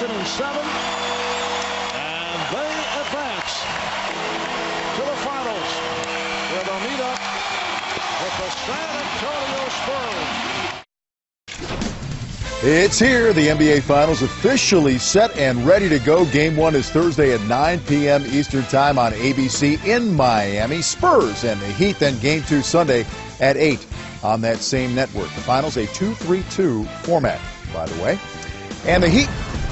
2007. And they advance to the finals, where they'll meet up with the San Antonio Spurs. It's here. The NBA Finals officially set and ready to go. Game 1 is Thursday at 9 p.m. Eastern Time on ABC in Miami. Spurs and the Heat, then Game 2 Sunday at 8 on that same network. The Finals, a 2-3-2 format, by the way. And the Heat,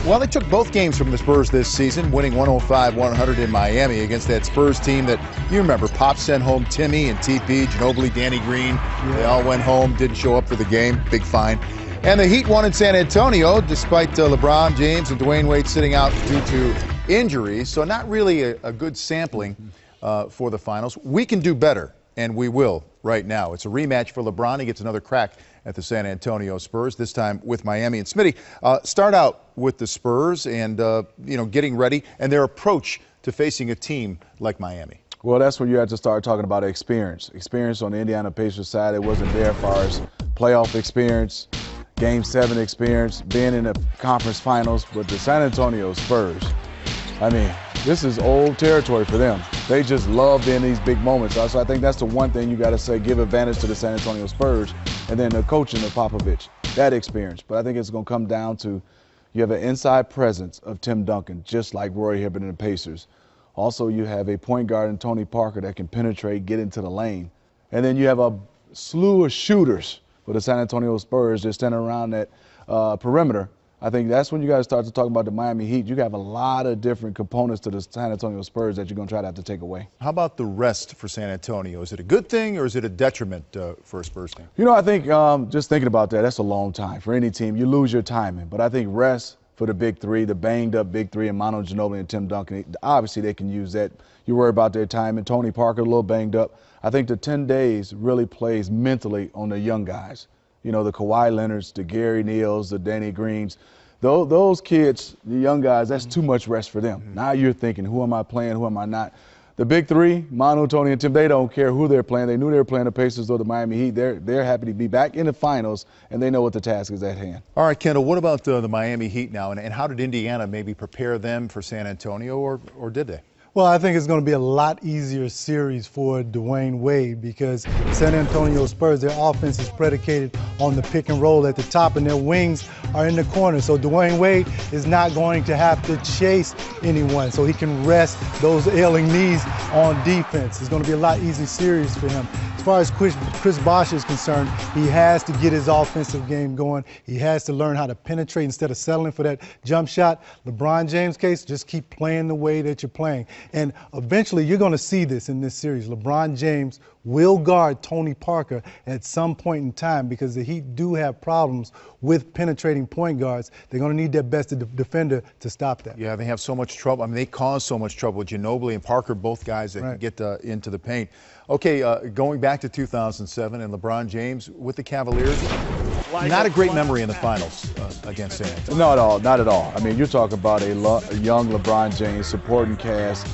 well, they took both games from the Spurs this season, winning 105-100 in Miami against that Spurs team that, you remember, Pop sent home Timmy and TP, Ginobili, Danny Green. Yeah. They all went home, didn't show up for the game. Big fine. And the Heat won in San Antonio, despite LeBron James and Dwayne Wade sitting out due to injuries. So not really a good sampling for the Finals. We can do better, and we will right now. It's a rematch for LeBron. He gets another crack at the San Antonio Spurs, this time with Miami. And Smitty, start out with the Spurs and, getting ready and their approach to facing a team like Miami. Well, that's when you have to start talking about experience. Experience on the Indiana Pacers side, it wasn't there as far as playoff experience, Game 7 experience, being in the conference finals with the San Antonio Spurs. I mean, this is old territory for them. They just love being in these big moments. So I think that's the one thing you got to say, give advantage to the San Antonio Spurs, and then the coaching of Popovich, that experience. But I think it's going to come down to you have an inside presence of Tim Duncan, just like Roy Hibbert and the Pacers. Also, you have a point guard in Tony Parker that can penetrate, get into the lane. And then you have a slew of shooters for the San Antonio Spurs just standing around that perimeter. I think that's when you guys start to talk about the Miami Heat. You have a lot of different components to the San Antonio Spurs that you're going to try to have to take away. How about the rest for San Antonio? Is it a good thing or is it a detriment for a Spurs team? You know, I think just thinking about that, that's a long time for any team. You lose your timing. But I think rest for the big three, the banged-up big three, and Manu Ginobili and Tim Duncan, obviously they can use that. You worry about their timing. Tony Parker, a little banged up. I think the 10 days really plays mentally on the young guys. You know, the Kawhi Leonards, the Gary Neals, the Danny Greens. Those kids, the young guys, that's too much rest for them. Now you're thinking, who am I playing, who am I not? The big three, Manu, Tony, and Tim, they don't care who they're playing. They knew they were playing the Pacers or the Miami Heat. They're happy to be back in the finals, and they know what the task is at hand. All right, Kendall, what about the Miami Heat now, and how did Indiana maybe prepare them for San Antonio, or did they? Well, I think it's going to be a lot easier series for Dwayne Wade because San Antonio Spurs, their offense is predicated on the pick and roll at the top, and their wings are in the corner. So Dwayne Wade is not going to have to chase anyone, so he can rest those ailing knees on defense. It's going to be a lot easier series for him. As far as Chris Bosh is concerned, he has to get his offensive game going. He has to learn how to penetrate instead of settling for that jump shot. LeBron James' case, just keep playing the way that you're playing. And eventually you're going to see this in this series. LeBron James will guard Tony Parker at some point in time because the Heat do have problems with penetrating point guards. They're going to need their best defender to stop that. Yeah, they have so much trouble. I mean, they cause so much trouble. Ginobili and Parker, both guys that can get into the paint. Okay, going back to 2007 and LeBron James with the Cavaliers, not a great memory in the finals against San Antonio. Not at all, not at all. I mean, you're talking about a young LeBron James supporting cast,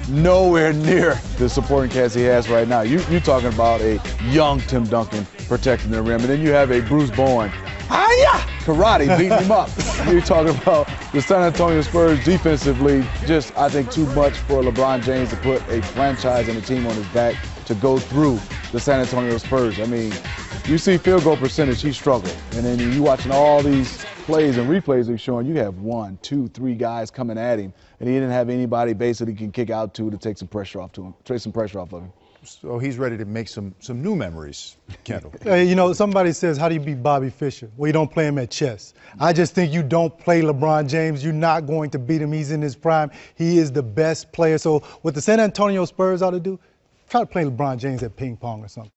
nowhere near the supporting cast he has right now. You're talking about a young Tim Duncan protecting the rim, and then you have a Bruce Bowen, karate beating him up. You're talking about the San Antonio Spurs defensively, just I think too much for LeBron James to put a franchise and a team on his back to go through the San Antonio Spurs. I mean, you see field goal percentage, he struggled. And then you watching all these plays and replays they're showing, you have 1, 2, 3 guys coming at him, and he didn't have anybody basically he can kick out to take some pressure off of him. So he's ready to make some new memories, Kendall. You know, somebody says, how do you beat Bobby Fischer? Well, you don't play him at chess. I just think you don't play LeBron James. You're not going to beat him. He's in his prime. He is the best player. So what the San Antonio Spurs ought to do, try to play LeBron James at ping pong or something.